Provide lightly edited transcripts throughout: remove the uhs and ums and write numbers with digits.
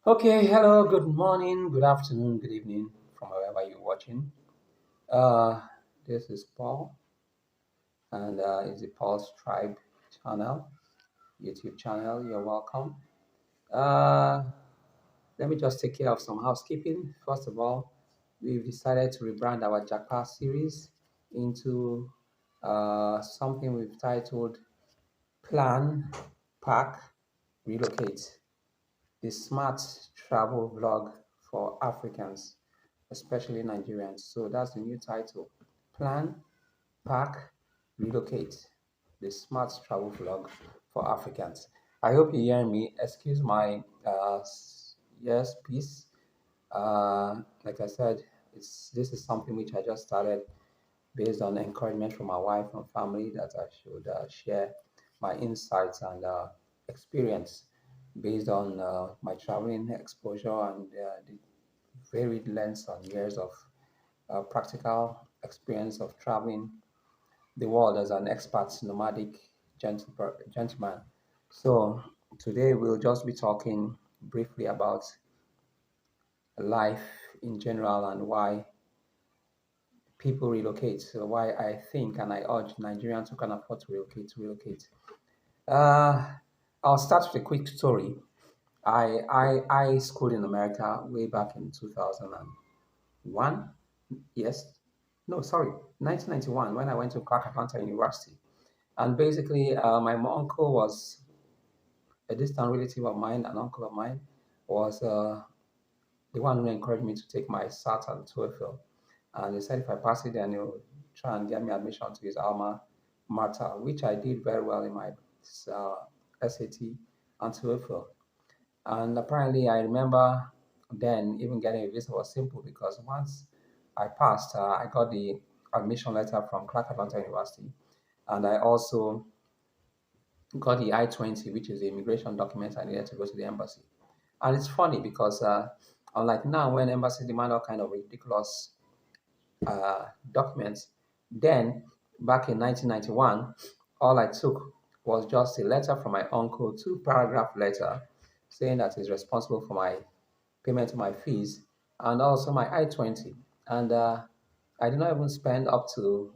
Okay, hello, good morning, good afternoon, good evening from wherever you're watching. Uh, this is Paul, and it's the Paul's Tribe channel, YouTube channel. You're welcome. Uh, Let me just take care of some housekeeping. First of all, we've decided to rebrand our Jackpot series into something we've titled Plan, Pack, Relocate. The smart travel vlog for Africans, especially Nigerians. So that's the new title. Plan, Pack, Relocate. The smart travel vlog for Africans. I hope you hear me. Excuse my yes, please. Like I said, this is something which I just started based on encouragement from my wife and family that I should share my insights and experience based on my traveling exposure and the varied lengths and years of practical experience of traveling the world as an expert nomadic gentleman. So today we'll just be talking briefly about life in general and why people relocate. So why I think and I urge Nigerians who can afford to relocate to relocate. Uh, I'll start with a quick story. I schooled in America way back in 2001. Yes, no, sorry, 1991 when I went to Clark Atlanta University. And basically, my uncle was a distant relative of mine, an uncle of mine was the one who encouraged me to take my SAT and TOEFL. And he said if I pass it, then he'll try and get me admission to his alma mater, which I did very well in my SAT and TOEFL. And apparently, I remember then even getting a visa was simple because once I passed, I got the admission letter from Clark Atlanta University, and I also got the I-20, which is the immigration document I needed to go to the embassy. And it's funny because unlike now when embassy demand all kind of ridiculous documents, then back in 1991, all I took was just a letter from my uncle, two-paragraph letter saying that he's responsible for my payment of my fees and also my I-20. And I did not even spend up to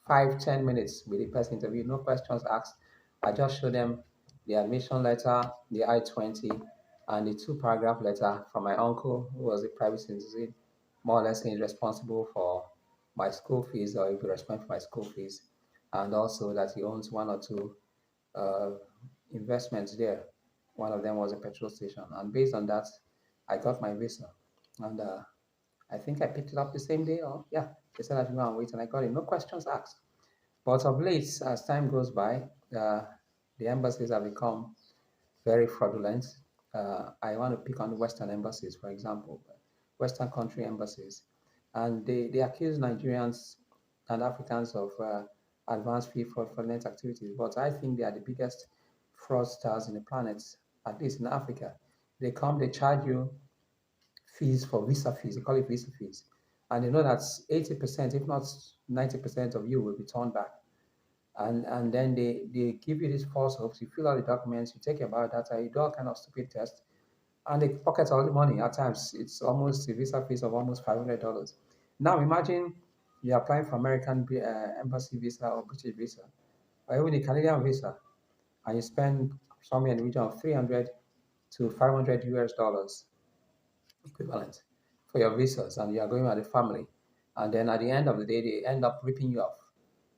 5, 10 minutes with the person interview, no questions asked. I just showed them the admission letter, the I-20, and the two-paragraph letter from my uncle, who was a private citizen, more or less saying he's responsible for my school fees or he'll be responsible for my school fees, and also that he owns one or two uh, investments there. One of them was a petrol station, and based on that, I got my visa. And I think I picked it up the same day, or yeah, they said I should go and wait, and I got it. No questions asked. But of late, as time goes by, uh, the embassies have become very fraudulent. I want to pick on Western embassies, for example, Western country embassies, and they accuse Nigerians and Africans of advanced fee fraudulent activities. But I think they are the biggest fraudsters in the planet, at least in Africa. They come, they charge you fees for visa fees. They call it visa fees, and they know that 80%, if not 90% of you will be turned back, and then they give you these false hopes. You fill out the documents, you take your biodata, you do all kind of stupid tests, and they pocket all the money. At times, it's almost a visa fees of almost $500. Now imagine you're applying for American embassy visa or British visa, or even a Canadian visa, and you spend somewhere in the region of 300 to 500 US dollars equivalent for your visas, and you are going with a family, and then at the end of the day, they end up ripping you off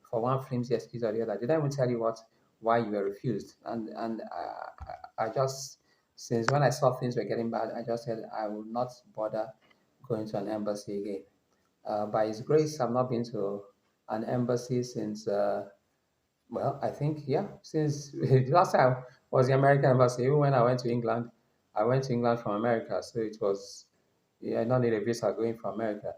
for one flimsy excuse or the other. Did I even tell you why you were refused? And I just since when I saw things were getting bad, I just said I will not bother going to an embassy again. By His grace, I've not been to an embassy since. Well, I think yeah, since the last time was the American embassy. Even when I went to England, I went to England from America, so it was yeah, I don't need a visa going from America.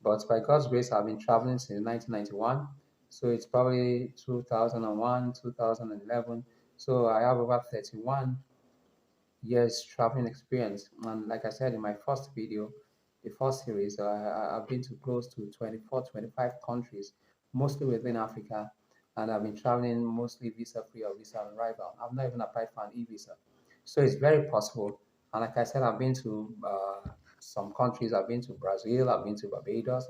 But by God's grace, I've been traveling since 1991, so it's probably 2001, 2011. So I have over 31 years traveling experience. And like I said in my first video, the first series, I've been to close to 24, 25 countries, mostly within Africa. And I've been traveling mostly visa free or visa on arrival. I've not even applied for an e visa. So it's very possible. And like I said, I've been to some countries. I've been to Brazil. I've been to Barbados.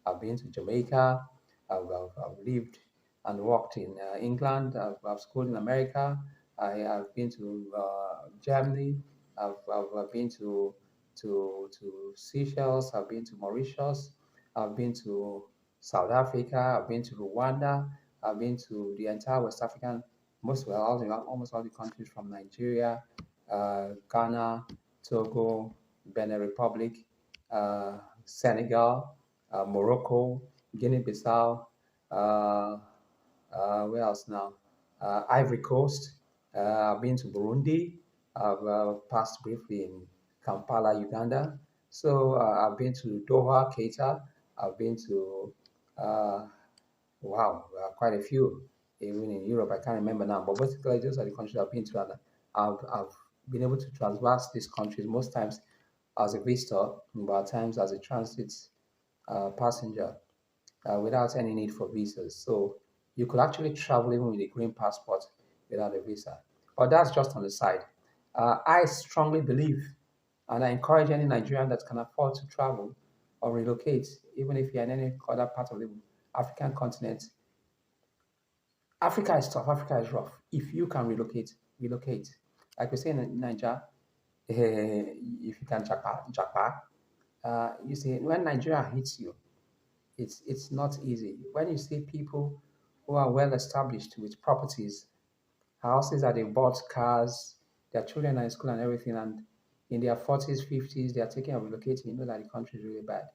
I've been to Jamaica. I've lived and worked in England. I've schooled in America. I've been to Germany. I've been to Seychelles. I've been to Mauritius. I've been to South Africa. I've been to Rwanda. I've been to the entire West African, almost all the countries from Nigeria, Ghana, Togo, Benin Republic, Senegal, Morocco, Guinea-Bissau, uh, where else now? Ivory Coast. I've been to Burundi. I've passed briefly in Kampala, Uganda. So I've been to Doha, Qatar. I've been to uh, wow, quite a few. Even in Europe, I can't remember now. But basically, those are the countries I've been to, and I've been able to traverse these countries most times as a visitor, but at times as a transit passenger without any need for visas. So you could actually travel even with a green passport without a visa. But that's just on the side. I strongly believe, and I encourage any Nigerian that can afford to travel or relocate, even if you're in any other part of the African continent. Africa is tough. Africa is rough. If you can relocate, relocate. Like we say in Nigeria, if you can japa. You see, when Nigeria hits you, it's not easy. When you see people who are well established with properties, houses that they bought, cars, their children are in school and everything, and in their 40s, 50s, they are thinking of relocating, you know that the country is really bad.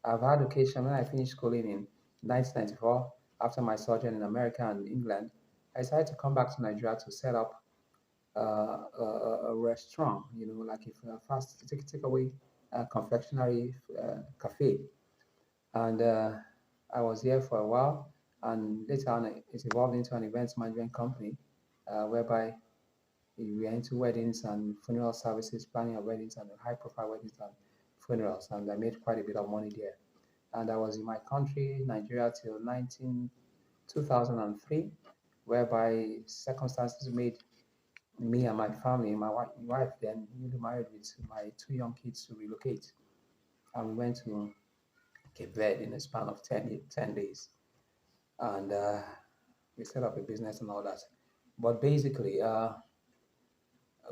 I've had occasion when I finished schooling in 1994, after my sojourn in America and England, I decided to come back to Nigeria to set up a restaurant, like if a fast take away confectionery cafe. And I was here for a while, and later on, it evolved into an events management company, whereby we are into weddings and funeral services, planning of weddings and high-profile weddings and funerals, and I made quite a bit of money there. And I was in my country, Nigeria, till 2003, whereby circumstances made me and my family, my wife then newly married with my two young kids, to relocate. And we went to Cape Verde in a span of 10 days. And we set up a business and all that. But basically,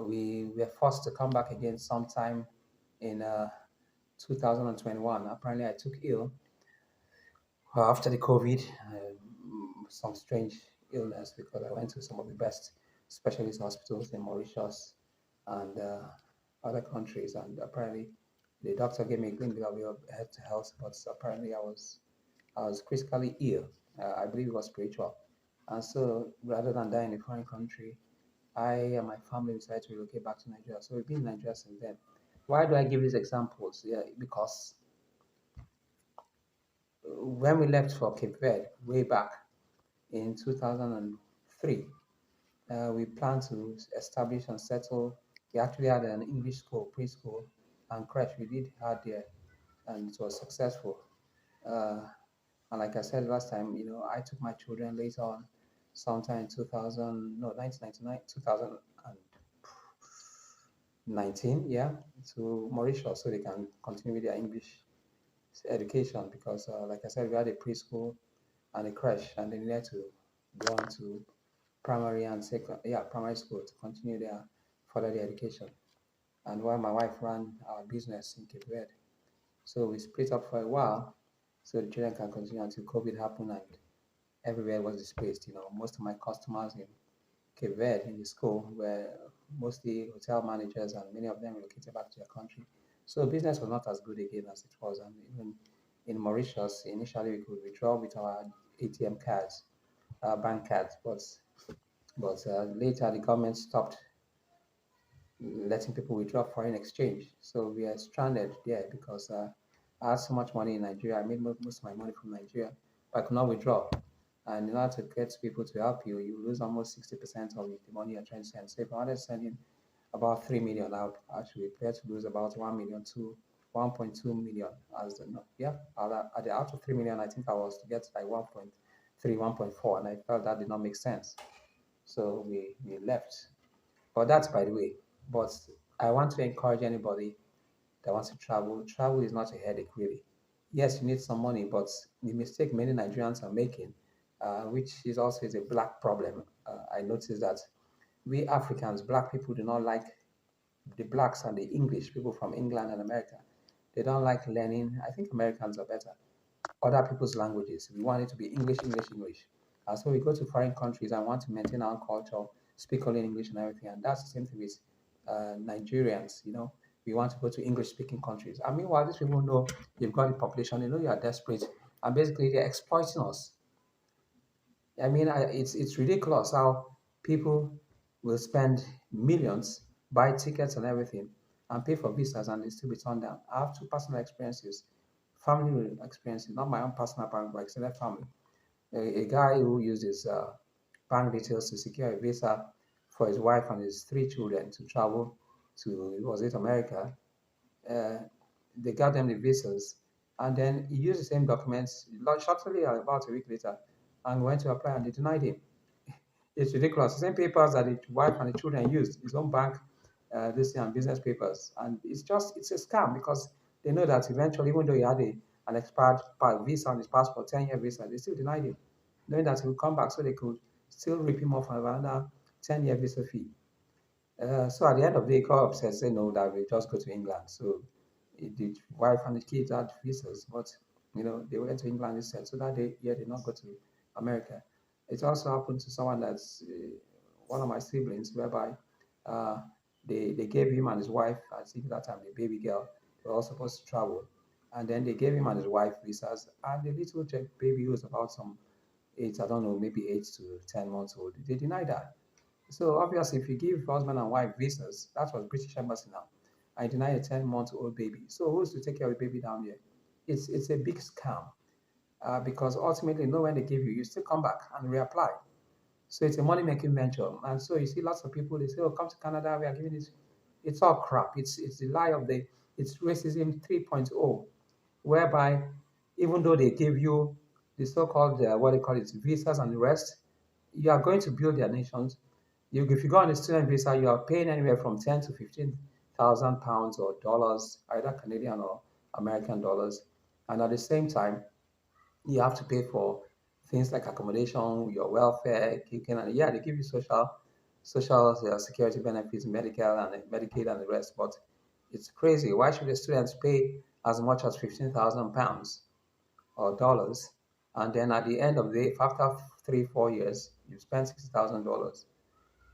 we were forced to come back again sometime in 2021. Apparently, I took ill after the COVID, some strange illness, because I went to some of the best specialist hospitals in Mauritius and other countries, and apparently the doctor gave me a green bill of health, but apparently I was critically ill. I believe it was spiritual. And so rather than die in a foreign country, I and my family decided to relocate back to Nigeria. So we've been in Nigeria since then. Why do I give these examples? Yeah, because when we left for Cape Verde way back in 2003, we planned to establish and settle. We actually had an English school, preschool, and crèche. We did have there, and it was successful. Uh, And like I said last time, I took my children later on, sometime in 2000, no, 1999, 2019, yeah, to Mauritius so they can continue with their English education because, like I said, we had a preschool and a crèche, and they needed to go on to primary and primary school to continue their further their education. And while my wife ran our business in Cape Verde, so we split up for a while so the children can continue until COVID happened and everywhere was displaced. Most of my customers in Cape Verde in the school were mostly hotel managers, and many of them relocated back to their country. So business was not as good again as it was. And even in Mauritius, initially we could withdraw with our ATM cards, bank cards, but later the government stopped letting people withdraw foreign exchange. So we are stranded there because I had so much money in Nigeria. I made most of my money from Nigeria, but I could not withdraw. And in order to get people to help you, you lose almost 60% of the money you're trying to send. So if I wanted to send in about 3 million, I would actually prepare to lose about 1 million to 1.2 million. As the no, yeah, at the out of 3 million, I think I was to get like 1.3, 1.4, and I felt that did not make sense. So we left. But that's by the way. But I want to encourage anybody that wants to travel. Travel is not a headache, really. Yes, you need some money, but the mistake many Nigerians are making, which is also is a black problem. I noticed that we Africans, black people, do not like the blacks and the English people from England and America. They don't like learning. I think Americans are better. Other people's languages. We want it to be English, English, English. So we go to foreign countries and want to maintain our culture, speak only English and everything. And that's the same thing with Nigerians. We want to go to English-speaking countries. And meanwhile, these people know you've got the population. They know you are desperate, and basically they're exploiting us. I mean, it's ridiculous how people will spend millions, buy tickets and everything, and pay for visas, and they still be turned down. I have two personal experiences, family experiences, not my own personal bank, but extended family. A guy who used his bank details to secure a visa for his wife and his three children to travel to, was it America? uh, they got them the visas, and then he used the same documents shortly about a week later, and went to apply, and they denied him. It's ridiculous. The same papers that the wife and the children used, his own bank, this and business papers, and it's a scam because they know that eventually, even though he had an expired visa on his passport, 10-year visa, they still denied him, knowing that he would come back so they could still rip him off another 10-year visa fee. So at the end of the day, he got upset, said no, that we just go to England. So the wife and the kids had visas, but they went to England instead. So that day, yeah, did not go to America. It also happened to someone that's one of my siblings, whereby uh, they gave him and his wife, I think that time the baby girl, were all supposed to travel, and then they gave him and his wife visas, and the little baby who was about some age, I don't know, maybe 8 to 10 months old, they denied that. So obviously, if you give husband and wife visas, that was British embassy now. I deny a 10-month-old baby. So who's to take care of the baby down there? It's a big scam because ultimately, know when they give you, you still come back and reapply. So it's a money making venture. And so you see lots of people, they say, oh, come to Canada, we are giving this. It's all crap. It's the lie of it's racism 3.0, whereby even though they give you the so-called, what they call it, visas and the rest, you are going to build their nations. If you go on a student visa, you are paying anywhere from 10 to 15,000 pounds or dollars, either Canadian or American dollars. And at the same time, you have to pay for things like accommodation, your welfare, kicking, and yeah, they give you social security benefits, medical and Medicaid and the rest. But it's crazy. Why should the students pay as much as 15,000 pounds or dollars, and then at the end of the day, after 3 4 years, you spend $60,000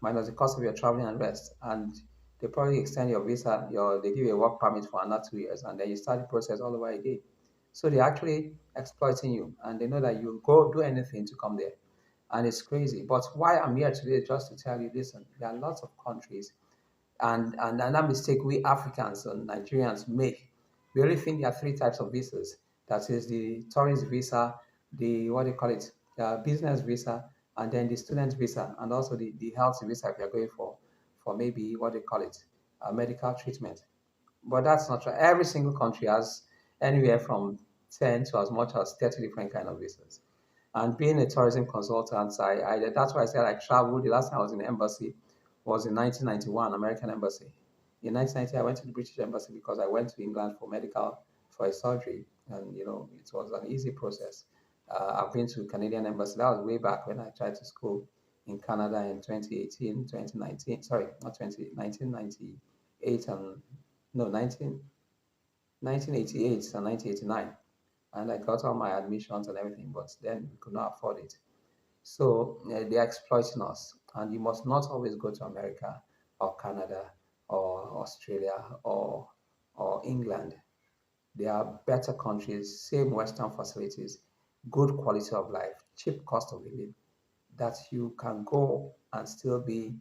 minus the cost of your traveling and rest, and they probably extend your visa, they give you a work permit for another 2 years, and then you start the process all over again. So they're actually exploiting you, and they know that you go do anything to come there, and it's crazy. But why I'm here today is just to tell you, listen, there are lots of countries and another mistake we Africans and Nigerians make. We only think there are three types of visas. That is the tourist visa, the what do you call it, business visa, and then the student visa, and also the health visa if you're going for maybe what do you call it, medical treatment. But that's not true. Every single country has anywhere from 10 to as much as 30 different kind of visas. And being a tourism consultant, that's why I said I traveled. The last time I was in the embassy was in 1991, American embassy. In 1990, I went to the British embassy because I went to England for a surgery, and it was an easy process. I've been to Canadian embassy. That was way back when I tried to school in Canada in 2018, 2019. Sorry, not 20, 1998 and no, 1988 and 1989. And I got all my admissions and everything, but then we could not afford it. So they're exploiting us. And you must not always go to America or Canada or Australia or England. There are better countries, same Western facilities, good quality of life, cheap cost of living, that you can go and still be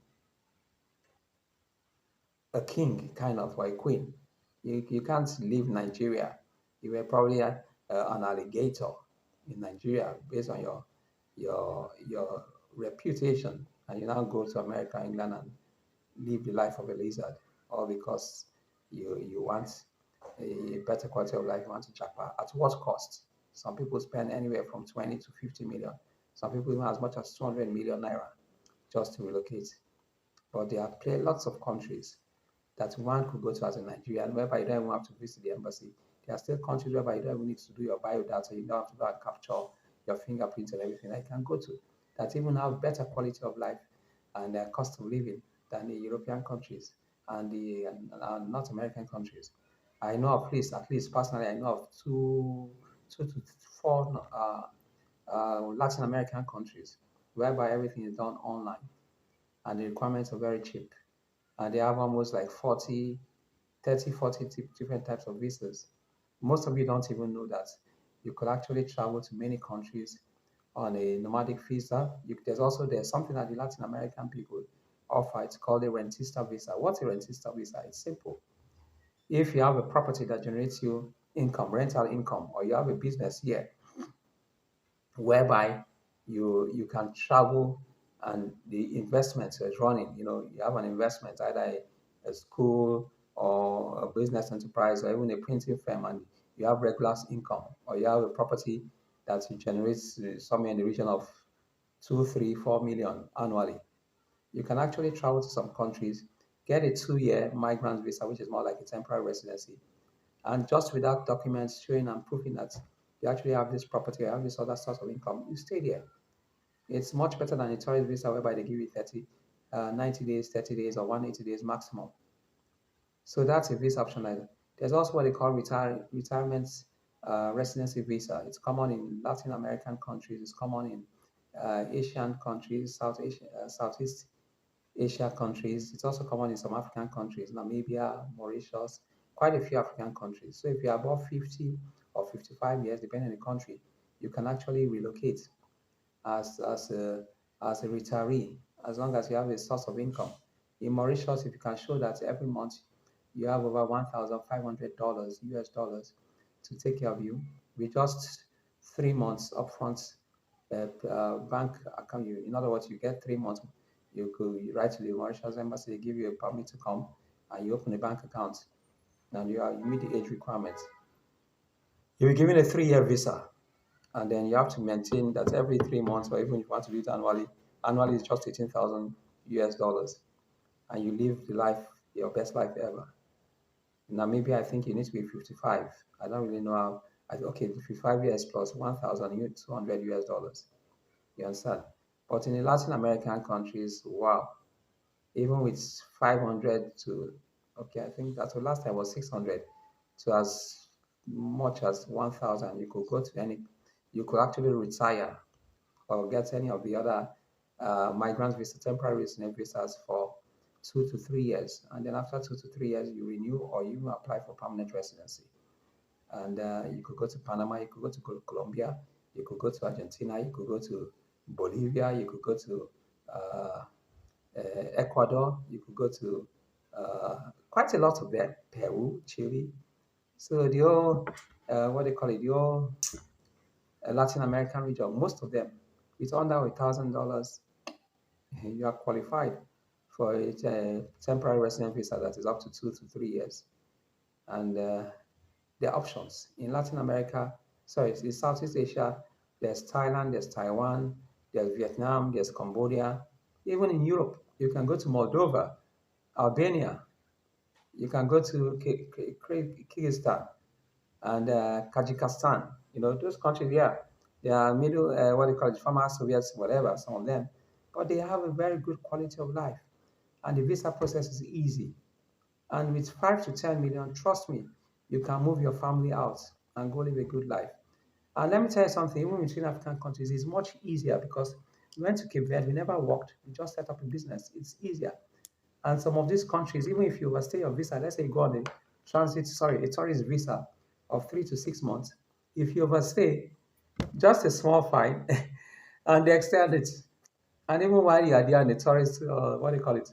a king, kind of, or a queen. You can't leave Nigeria. You were probably an alligator in Nigeria based on your reputation, and you now go to America, England, and live the life of a lizard, all because you want a better quality of life. You want to jackpot. At what cost? Some people spend anywhere from 20 to 50 million. Some people even as much as 200 million naira just to relocate. But there are lots of countries. that one could go to as a Nigerian, whereby you don't even have to visit the embassy. There are still countries whereby you don't even need to do your biodata, you don't have to go and capture your fingerprints and everything that you can go to, that even have better quality of life and cost of living than the European countries and the North American countries. I know of at least personally, I know of two to four Latin American countries whereby everything is done online and the requirements are very cheap. And they have almost like 40, 30, 40 different types of visas. Most of you don't even know that you could actually travel to many countries on a nomadic visa. There's something that the Latin American people offer. It's called a rentista visa. What's a rentista visa? It's simple. If you have a property that generates you income, rental income, or you have a business here whereby you can travel and the investment is running. You have an investment, either a school or a business enterprise or even a printing firm, and you have regular income, or you have a property that generates somewhere in the region of 2, 3, 4 million annually. You can actually travel to some countries, get a 2-year migrant visa, which is more like a temporary residency, and just without documents showing and proving that you actually have this property, you have this other source of income, you stay there. It's much better than a tourist visa whereby they give you 90 days, 30 days, or 180 days maximum. So that's a visa option. There's also what they call retirement residency visa. It's common in Latin American countries. It's common in Asian countries, Southeast Asia countries. It's also common in some African countries, Namibia, Mauritius, quite a few African countries. So if you're above 50 or 55 years, depending on the country, you can actually relocate as, as, a, as a retiree, as long as you have a source of income. In Mauritius, if you can show that every month you have over $1,500 US dollars to take care of you with just 3 months upfront bank account. In other words, you get 3 months. You write to the Mauritius embassy, they give you a permit to come, and you open a bank account. And you meet the age requirements. You'll be given a 3-year visa, and then you have to maintain that every 3 months, or even if you want to do it annually. Annually is just 18,000 US dollars, and you live the life, your best life ever. Now, maybe I think you need to be 55. I don't really know how. Okay, 55 years plus 1,200 US dollars. You understand? But in the Latin American countries, wow, even with 500 to, okay, I think that's the last time was 600 to as much as 1,000. You could actually retire or get any of the other migrant visa, temporary resident visas for 2 to 3 years. And then after 2 to 3 years, you renew or you apply for permanent residency. And you could go to Panama, you could go to Colombia, you could go to Argentina, you could go to Bolivia, you could go to uh, Ecuador, you could go to quite a lot of them, Peru, Chile. So the whole, what they call it, the whole Latin American region, most of them, with under $1,000, you are qualified for a temporary resident visa that is up to 2 to 3 years. And there are options in Latin America, sorry, in Southeast Asia. There's Thailand, there's Taiwan, there's Vietnam, there's Cambodia. Even in Europe, you can go to Moldova, Albania, you can go to Kyrgyzstan and Kazakhstan. Those countries, yeah, they are middle, what do you call it, former Soviets, whatever, some of them, but they have a very good quality of life, and the visa process is easy. And with 5 to 10 million, trust me, you can move your family out and go live a good life. And let me tell you something, even between African countries, it's much easier because we went to Cape Verde, we never worked, we just set up a business. It's easier. And some of these countries, even if you overstay your visa, let's say you go on a tourist visa of 3 to 6 months, if you overstay, just a small fine, and they extend it. And even while you are there on a tourist, what do you call it,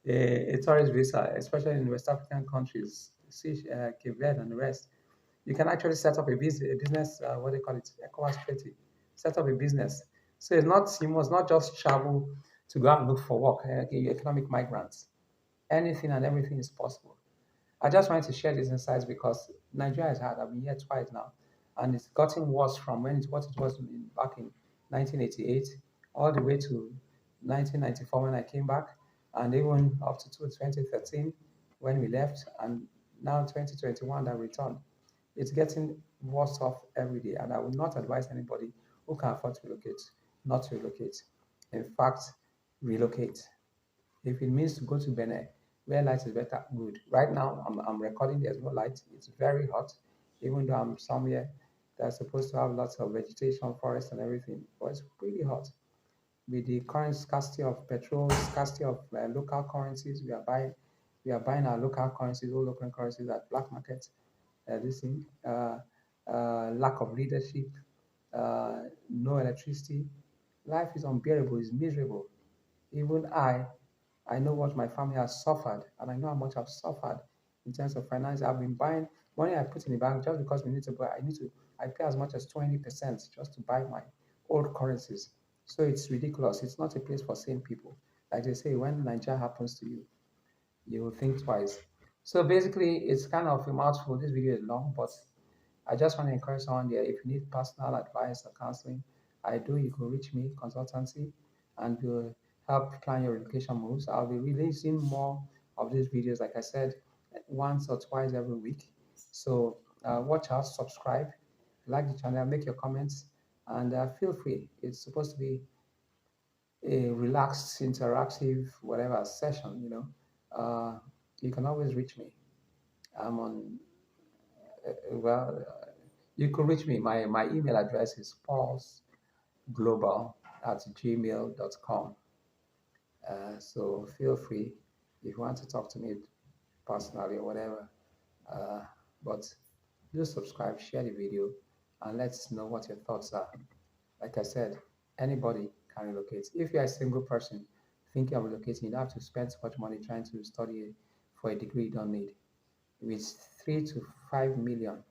a tourist visa, especially in West African countries, Cape Verde and the rest, you can actually set up a business, what they call it, ECOWAS treaty, set up a business. So you must not just travel to go and look for work, economic migrants. Anything and everything is possible. I just wanted to share these insights because Nigeria has had, I've been here twice now, and it's gotten worse from what it was back in 1988 all the way to 1994 when I came back, and even up to 2013. when we left, and now 2021 that returned. It's getting worse off every day, and I would not advise anybody who can afford to relocate not to relocate. In fact, relocate. If it means to go to Benin, where light is better, good. Right now, I'm recording, there's no light. It's very hot, even though I'm somewhere that's supposed to have lots of vegetation, forest, and everything. But it's pretty hot. With the current scarcity of petrol, scarcity of local currencies, we are buying our local currencies, all local currencies at black market. This thing, lack of leadership, no electricity. Life is unbearable, it's miserable. Even I know what my family has suffered, and I know how much I've suffered in terms of finance. I've been buying money I put in the bank just because we need to buy. I pay as much as 20% just to buy my old currencies. So it's ridiculous. It's not a place for sane people. Like they say, when Nigeria happens to you, you will think twice. So basically, it's kind of a mouthful. This video is long, but I just want to encourage someone there. If you need personal advice or counseling, I do. You can reach me, consultancy, and we'll help plan your relocation moves. I'll be releasing more of these videos, like I said, once or twice every week. So watch out, subscribe, like the channel, make your comments, and feel free. It's supposed to be a relaxed, interactive, whatever session. You can always reach me. I'm on well, you could reach me. My email address is paulsglobal@gmail.com. So feel free if you want to talk to me personally or whatever. Uh, but do subscribe, share the video, and let's know what your thoughts are. Like I said, anybody can relocate. If you're a single person thinking of relocating, you don't have to spend so much money trying to study for a degree you don't need. With 3 to 5 million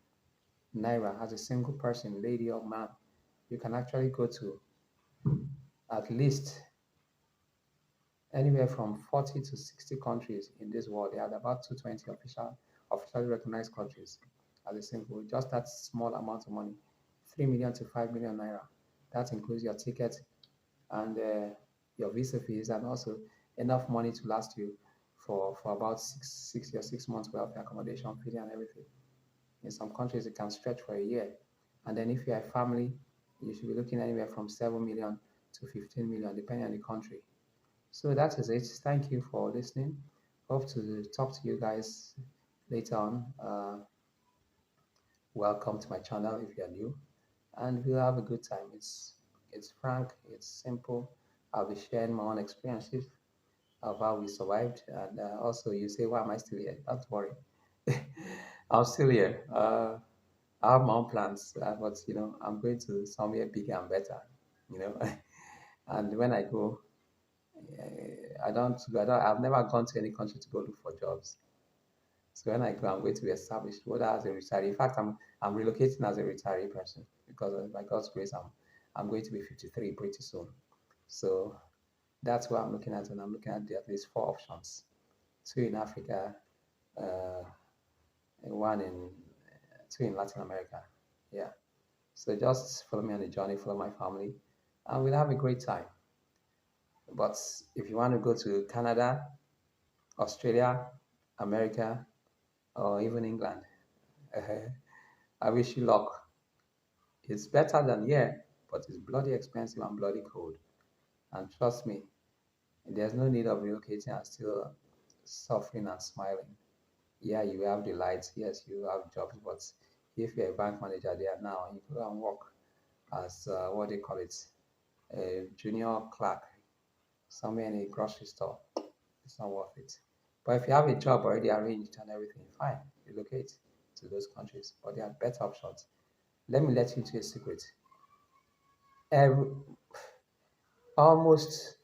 naira as a single person, lady or man, you can actually go to at least anywhere from 40 to 60 countries in this world. They are about 220 officially recognized countries as a single, just that small amount of money, 3 million to 5 million naira. That includes your ticket and your visa fees, and also enough money to last you for about 6 months worth of accommodation, feeding, and everything. In some countries, it can stretch for a year. And then if you're a family, you should be looking anywhere from 7 million to 15 million, depending on the country. So that is it. Thank you for listening. Hope to talk to you guys later on. Welcome to my channel if you're new, and we'll have a good time. It's frank, it's simple. I'll be sharing my own experiences of how we survived, and also you say, "Why am I still here?" Don't worry, I'm still here. I have my own plans, but I'm going to somewhere bigger and better. You know, and when I go, I've never gone to any country to go look for jobs. So when I go, I'm going to be established, whether as a retiree. In fact, I'm relocating as a retiree person because by God's grace, I'm going to be 53 pretty soon. So that's what I'm looking at, and I'm looking at at least four options: two in Africa, uh, and one in two in Latin America. Yeah. So just follow me on the journey, follow my family, and we'll have a great time. But if you want to go to Canada, Australia, America, or even England, I wish you luck. It's better than here, but it's bloody expensive and bloody cold. And trust me, there's no need of relocating and still suffering and smiling. Yeah, you have the lights, yes, you have jobs, but if you're a bank manager there now and you go and work as what they call it, a junior clerk somewhere in a grocery store, it's not worth it. But if you have a job already arranged and everything, fine, relocate to those countries. But there are better options. Let me let you into a secret. Every, almost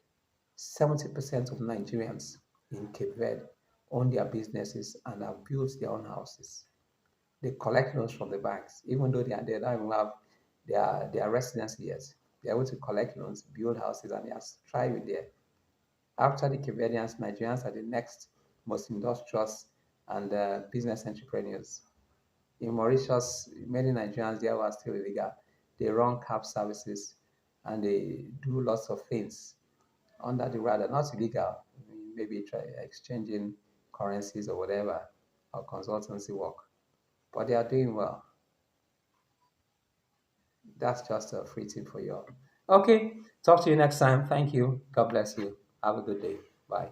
70% of Nigerians in Cape Verde own their businesses and have built their own houses. They collect loans from the banks, even though they don't even have their residency yet. They're able to collect loans, build houses, and they are thriving there. After the Cape Verdeans, Nigerians are the next most industrious and business entrepreneurs. In Mauritius, many Nigerians there are still illegal. They run cab services and they do lots of things under the radar, not illegal, maybe try exchanging currencies or whatever, or consultancy work, but they are doing well. That's just a free tip for you all. Okay, talk to you next time. Thank you. God bless you. Have a good day. Bye.